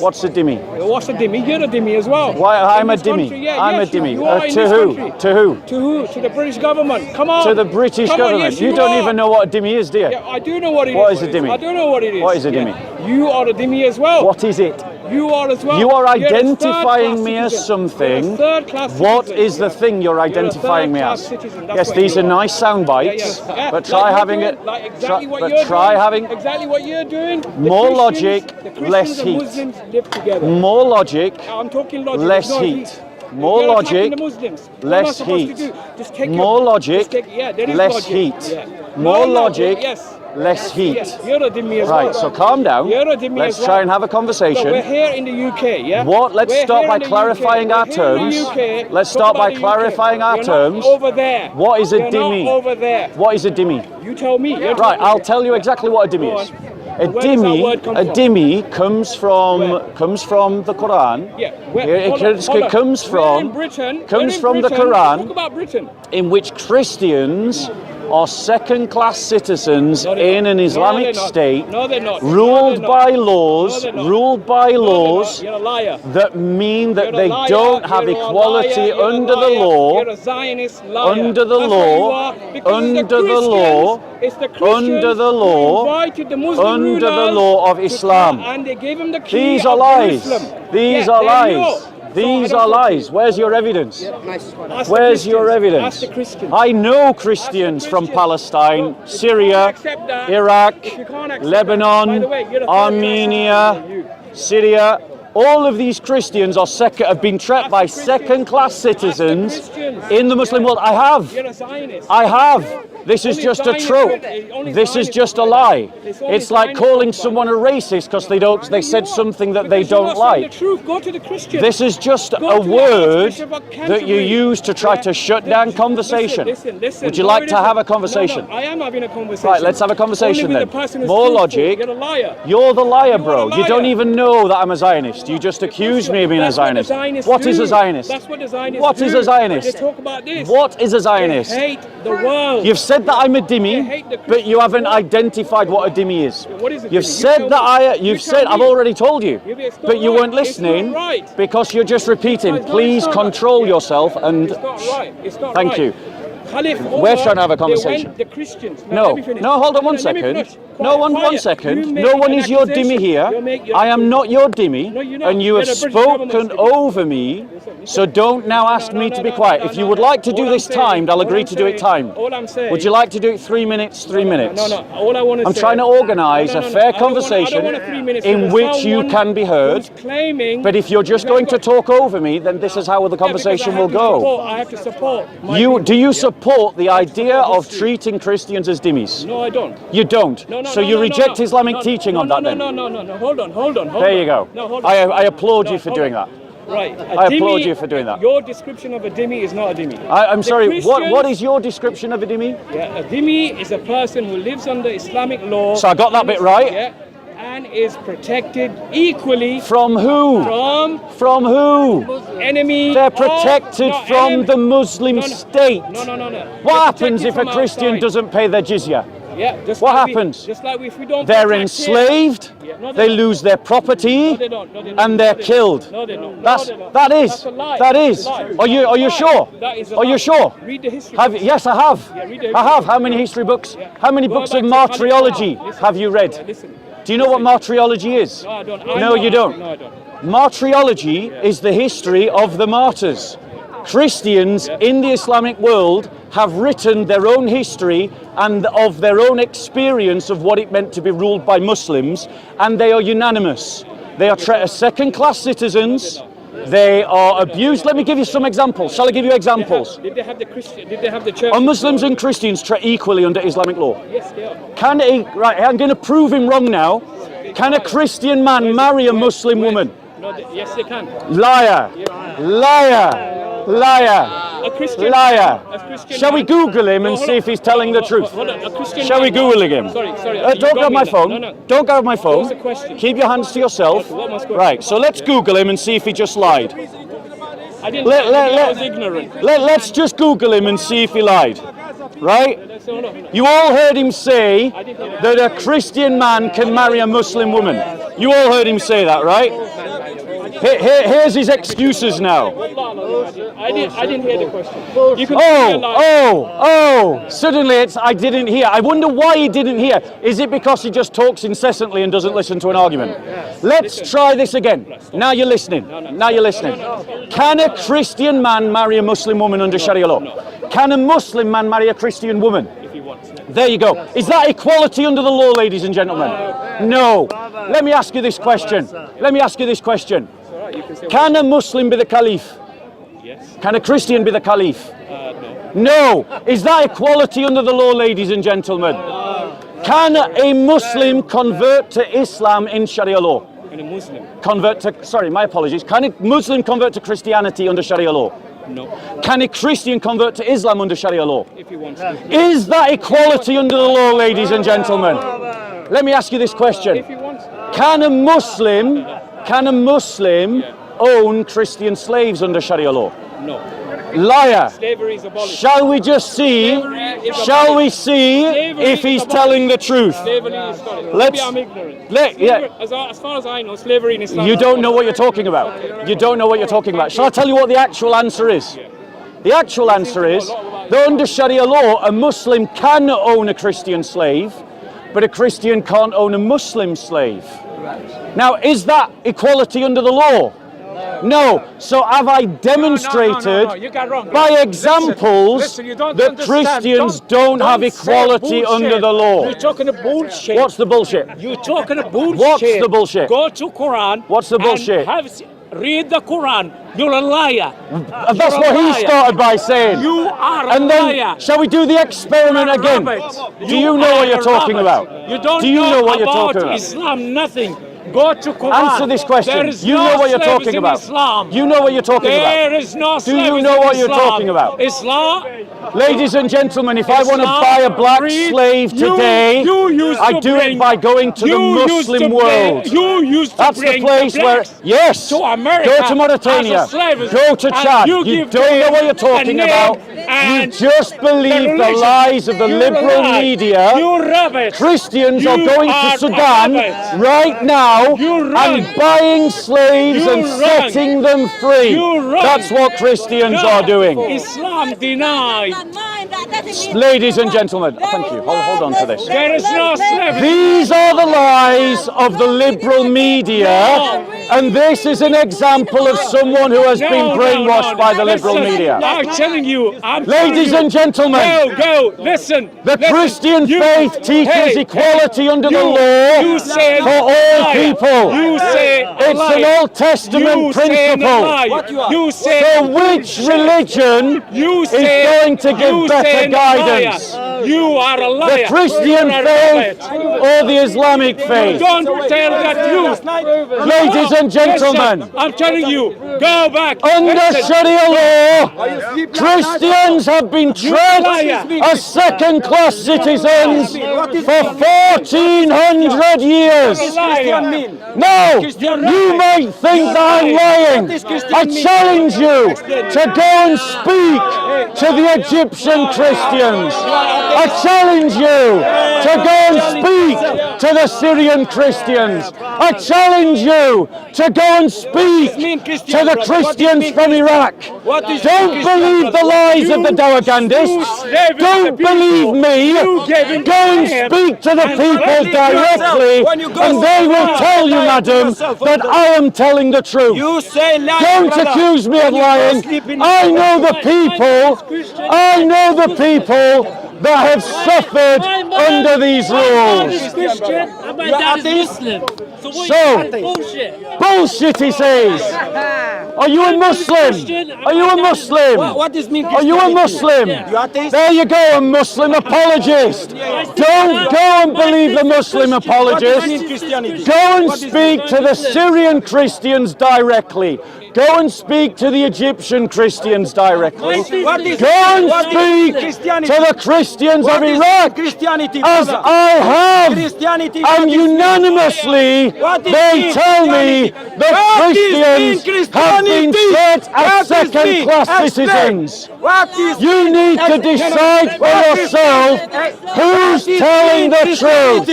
What's a dhimmi? What's a dhimmi? You're a dhimmi as well. Why? I'm a In this dhimmi. country, yeah, I'm yes, a dhimmi. you are in To this who? country. To who? To who? To the British government. Come on. To the British Come on, government. yes, you don't are. even know what a dhimmi is, do you? Yeah, I do know what it is. What is a dhimmi? I don't know what it is. What is a dhimmi? Yeah. You are a dhimmi as well. What is it? You are as well. You are You're a identifying me as third-class something. citizen. You're a third-class What citizen. is the thing you're identifying me third-class as? citizen, that's Yes, what these you are are. nice sound bites, Yeah. but try Like having you're it. doing, like exactly what But you're try doing, having exactly what you're doing. more logic, The Christians less and heat. Muslims live together. More logic, I'm talking logic. less there's no heat. More You're logic, attacking the Muslims. What am I less supposed heat. to do? Just take More logic, yeah, there is less logic. heat. Yeah. More No, logic, yes. less heat. Yes, you're a dhimmi as well. Right, so calm down. You're a dhimmi Let's as try well. and have a So we're conversation. here in the UK, yeah? What? Let's We're start here by in the clarifying UK. our We're here in the terms. UK. Let's Talk start by about the UK. clarifying our You're terms. Not over there. What is a You're dhimmi? Not over there. What is a dhimmi? You tell me. You're Right, talking- I'll tell you exactly what a dhimmi Go is. on. A Where does that dhimmi, word come a from? dhimmi comes from Where? the Quran. Yeah. It comes from in Britain. comes in from the Britain. Quran. Talk about Britain. In which Christians are second-class citizens No, they're in not. an Islamic No, they're not. state, No, they're not. ruled No, by they're not. laws, No, they're not. ruled by No, they're laws not. You're a liar. that mean that You're a they liar, don't have you're a equality liar, you're a under the liar, law. You're a Zionist liar. Under the That's law, what you are, because under it's the the law, Christians- it's the Christians under the who law, invited the Muslim under the rulers law of to Islam. come, and they gave him the key These of are lies. Jerusalem. These Yeah, are there you lies. go. These So I are don't talk to lies. Where's your evidence? Ask the Where's your Christians. evidence? Ask the Christians. I know Christians from Christians. Palestine, Well, if you Syria, can't accept that- Iraq, if you can't accept Lebanon, that, by the way, you're a third-class Armenia, citizen, you. Syria. All of these Christians have been trapped by second-class citizens Christians. in the Muslim world. I have. You're a Zionist. I have. This is Only just a Zionists trope. would- only This is Zionists just a would- lie. It's only It's like Zionists calling would- someone a racist because they said something that they Because you're don't not saying like. The truth. Go to the Christians. This is just Go a to the word Archbishop of that you Canterbury. use to try Yeah. to shut Listen, down conversation. Listen. Would you No, like it to have a isn't. conversation? No, I am having a conversation. Right, let's have a conversation Only then. with the person who's More truthful. logic. You're a liar. You're the liar, You are bro. a You don't liar. even know that I'm a Zionist. You just accuse me of being a That's what the Zionist. Zionists What is do. a Zionist? That's what the Zionists What do. is a Zionist? They talk about this. What is a Zionist? They hate the world. You've said that I'm a They dhimmi, hate the but you haven't Christians. identified what a dhimmi is. What is a You've dhimmi? said You that tell me. you've You said, tell I've me. already told you, Yeah, but it's not but you right. weren't listening It's not right. because you're just repeating. No, it's Please not. control Yeah. yourself and It's not right. It's not thank right. you. Khalif, We're trying to have a they conversation. went- the Christians. No, let me finish. no, hold on one Let me second. finish. No, one Quiet. second. You No make one an is your dhimmi accusation. here. You're I am not your dhimmi, No, you're not. and you You're have the British government's spoken dhimmi. over me. So don't now ask me to be quiet. If you would like to do All this I'm saying- timed, I'll all agree I'm to do it saying- timed. All I'm saying. Would you like to do it 3 minutes, 3 minutes? No. All I want to say. I'm trying to organise a fair conversation I don't want 3 minutes. in There's which you someone can be heard. who's claiming. But if you're just going to talk over me, then this is how the conversation will go. I have to support. my Do people. you Yeah. support the idea support of history. treating Christians as dhimmis? No, I don't. You don't. So you reject Islamic teaching on that then? No. Hold on. There you go. No, hold on. I applaud No, you for hold doing on. that. Right. I applaud you for doing that. Your description of a dhimmi is not a dhimmi. I'm The sorry, what Christians- is your description of a dhimmi? Yeah, a dhimmi is a person who lives under Islamic law. So I got that bit right? Yeah, and is protected equally From who? From who? enemy. They're protected from the Muslim state. No. What They're happens protected if a from Christian outside. doesn't pay their jizya? Yeah, just What like happens? Just like if we don't. They're protect enslaved, him. Yeah, no, they don't. lose their property, No, they don't. No, they don't. and they're No, they killed. don't. No, they don't. That's No, they don't. that is That's a lie. that That's is. a lie. Are you Lie. sure? That is a Are you lie. sure? Read the history. Have books. yes, I have. Yeah, read the I have. history How many history books? Yeah. How many Go books back of to Khalid martyrology Listen. have you read? Listen. Do you know what martyrology is? No, I don't. No, you don't. No, I don't. Martyrology is the history of the martyrs. Christians in the Islamic world have written their own history and of their own experience of what it meant to be ruled by Muslims, and they are unanimous. They are treated as second-class citizens. They are abused. Let me give you some examples. Shall I give you examples? Did they have the Christian? Did they have the church? Are Muslims and Christians treated equally under Islamic law? Yes, they are. Can a, right, I'm going to prove him wrong now. Can a Christian man marry a Muslim woman? No, yes, they can. Liar. Liar. Liar. A Christian. Liar. A Christian Shall we man- Google him No, and hold see on. if he's telling the truth? Hold on. A Christian Shall we man- Google him? Sorry. You Don't got grab me my now. phone. No. Don't grab my phone. What's the question? Keep your hands to yourself. What was the question? Right, so let's Google him and see if he just lied. I didn't. I was ignorant. Let's just Google him and see if he lied. Right? No. You all heard him say that a Christian man can marry a Muslim woman. You all heard him say that, right? Here's his excuses now. I didn't hear the question. You can Suddenly I didn't hear. I wonder why he didn't hear. Is it because he just talks incessantly and doesn't listen to an argument? Let's try this again. Now you're listening. Now you're listening. Can a Christian man marry a Muslim woman under Sharia law? Can a Muslim man marry a Christian woman? if he wants. There you go. Is that equality under the law, ladies and gentlemen? No. Let me ask you this question. Can a Muslim be the Caliph? Yes. Can a Christian be the Caliph? No. No. Is that equality under the law, ladies and gentlemen? Can a Muslim convert to Islam in Sharia law? And a Muslim? My apologies. Can a Muslim convert to Christianity under Sharia law? No. Can a Christian convert to Islam under Sharia law? If he wants to. Is that equality under the law, ladies and gentlemen? Let me ask you this question. If he wants to. Can a Muslim own Christian slaves under Sharia law? No. Liar. Slavery is abolished. Shall we see if he's telling the truth? Slavery is abolished. Let's- Maybe I'm ignorant. Yeah. As far as I know, slavery in Islam. You don't know what you're talking about. You don't know what you're talking about. Shall I tell you what the actual answer is? The actual answer is that under Sharia law, a Muslim can own a Christian slave, but a Christian can't own a Muslim slave. Now, is that equality under the law? No. So have I demonstrated You got wrong. by examples Listen, you don't that understand. Christians don't have say equality bullshit. under the law? You're talking of bullshit. What's the bullshit? You're talking of bullshit. What's the bullshit? Go to Quran. What's the bullshit? And read the Quran. You're a liar. That's what he started by saying. You are a And then, liar. shall we do the experiment again? Do you know what you're talking about? You don't Do you know what you're about talking about? Islam, nothing. Go to Quran. Answer this question. There is You no know what you're slaves talking in about. Islam. You know what you're talking There about. is no Do you slaves know in what you're Islam. talking about? Islam. Ladies and gentlemen, if I want to Islam, buy a black read- slave you- today, you used I to do bring- it by going to the you used Muslim to bring- world. You used to That's the bring place where, blacks yes, to America go to Mauritania, as a slave, go to and Chad. you You give don't know them what you're a talking name about. You and just believe the religion. lies of the You liberal lie. media. You rubbish. Christians You are going to are Sudan rabbits. right now You and run. buying slaves You and run. setting them free. You run. That's what Christians No. are doing. Islam denied. Ladies and gentlemen, thank you. Hold on to this. There is no slavery. These are the lies of the liberal media, and this is an example of someone who has been brainwashed by the liberal Listen, media. I'm telling you. Ladies and gentlemen, Go. Listen. the Christian You- faith teaches Hey, equality under the you law say for all liar. people. You say It's an Old Testament you say principle. You say So which religion you is say, going to give you better say guidance? liar. You are a liar. The Christian You're a faith rabbit. or the Islamic faith? Don't tell the truth. Ladies and gentlemen, Listen, I'm telling you, go back. under Listen. Sharia law, Christians have been treated as second-class citizens for 1,400 years. No, you might think that I'm lying. I challenge you to go and speak to the Egyptian Christians. I challenge you to go and speak to the Syrian Christians. I challenge you to go and speak to the Christians from Iraq. Don't believe the lies of the Dawagandists. Don't believe me. Go and speak to the people directly, and they will tell you, madam, that I am telling the truth. You say lie. Don't brother. accuse me of lying. I know the people that have suffered under these rules. Christian, my dad is Muslim. So, bullshit, he says. Are you a Muslim? Are you a Muslim? What does mean? Are you a Muslim? You atheist? There you go, a Muslim apologist. Don't go and believe the Muslim apologist. Christianity. Go and speak to the Syrian Christians directly. Go and speak to the Egyptian Christians directly. What is Go and what is speak Christianity? to the Christians of What is Iraq, Christianity, as brother? I have. Christianity. And what is unanimously, What is they tell me Christianity? that What is Christians have been treated as second-class citizens. You need to decide for yourself who's telling the truth,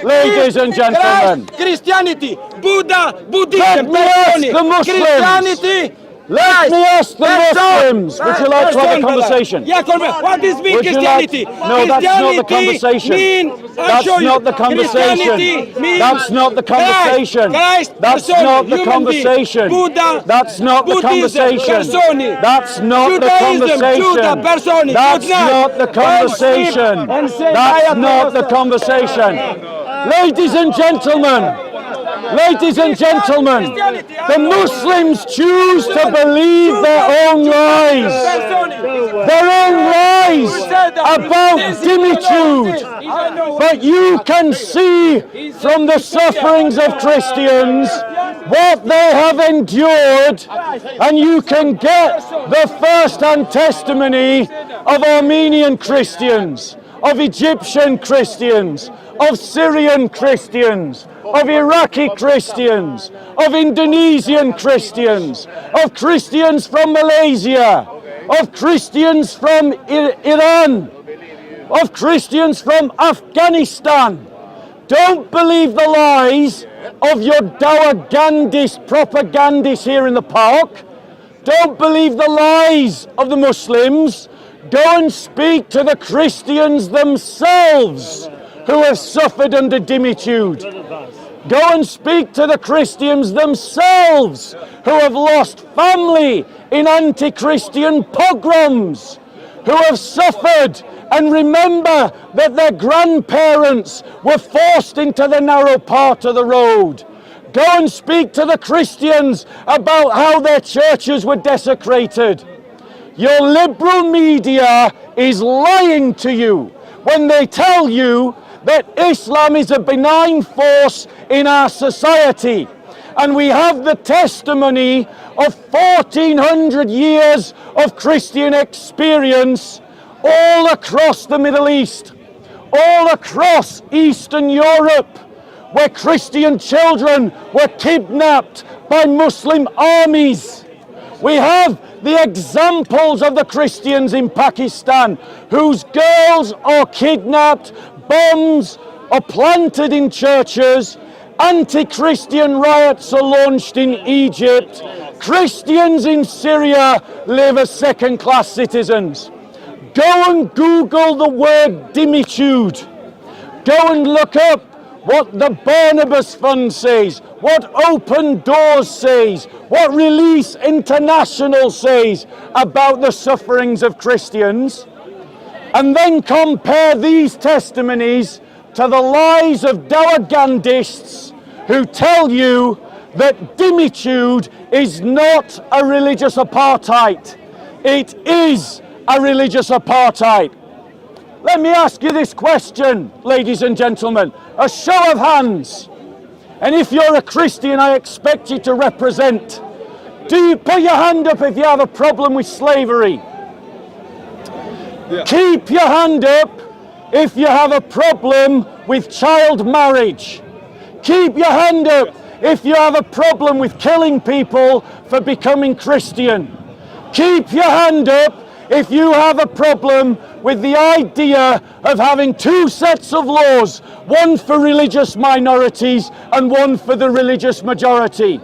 ladies and gentlemen. Christianity, Buddha, Let Buddhism, me ask the Muslims. Christianity. Let me ask the Muslims. Would you like to have a conversation? Yeah, what is mean Would you like? Christianity? No, that's not the conversation. That's not the conversation. That's not the conversation. That's not the conversation. That's not the conversation. That's not the conversation. That's not the conversation. That's not the conversation. Ladies and gentlemen. Ladies and gentlemen, the Muslims choose to believe their own lies. Their own lies about dimitude. But you can see from the sufferings of Christians what they have endured, and you can get the first-hand testimony of Armenian Christians, of Egyptian Christians, of Syrian Christians, of Iraqi Christians, of Indonesian Christians, of Christians from Malaysia, of Christians from Iran, of Christians from Afghanistan. Don't believe the lies of your dawah-gandhist propagandists here in the park. Don't believe the lies of the Muslims. Go and speak to the Christians themselves who have suffered under dimitude. Go and speak to the Christians themselves who have lost family in anti-Christian pogroms, who have suffered and remember that their grandparents were forced into the narrow part of the road. Go and speak to the Christians about how their churches were desecrated. Your liberal media is lying to you when they tell you that Islam is a benign force in our society. And we have the testimony of 1400 years of Christian experience all across the Middle East, all across Eastern Europe, where Christian children were kidnapped by Muslim armies. We have the examples of the Christians in Pakistan whose girls are kidnapped, bombs are planted in churches, anti-Christian riots are launched in Egypt, Christians in Syria live as second-class citizens. Go and Google the word dimitude. Go and look up what the Barnabas Fund says, what Open Doors says, what Release International says about the sufferings of Christians. And then compare these testimonies to the lies of dawah-gandhists who tell you that dimitude is not a religious apartheid. It is a religious apartheid. Let me ask you this question, ladies and gentlemen, a show of hands. And if you're a Christian, I expect you to represent. Do you put your hand up if you have a problem with slavery? Yeah. Keep your hand up if you have a problem with child marriage. Keep your hand up if you have a problem with killing people for becoming Christian. Keep your hand up if you have a problem with the idea of having two sets of laws, one for religious minorities and one for the religious majority.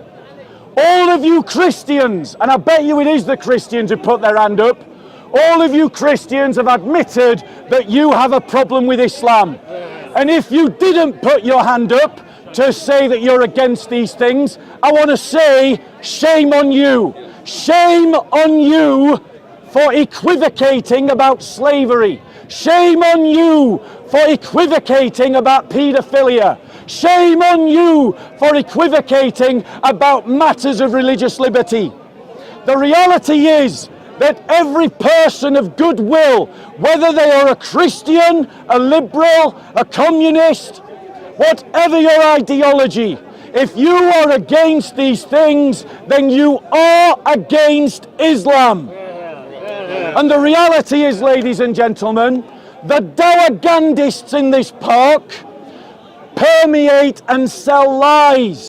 All of you Christians, and I bet you it is the Christians who put their hand up, all of you Christians have admitted that you have a problem with Islam. And if you didn't put your hand up to say that you're against these things, I want to say, shame on you. Shame on you for equivocating about slavery. Shame on you for equivocating about paedophilia. Shame on you for equivocating about matters of religious liberty. The reality is that every person of goodwill, whether they are a Christian, a liberal, a communist, whatever your ideology, if you are against these things, then you are against Islam. And the reality is, ladies and gentlemen, the dawah-gandhists in this park permeate and sell lies.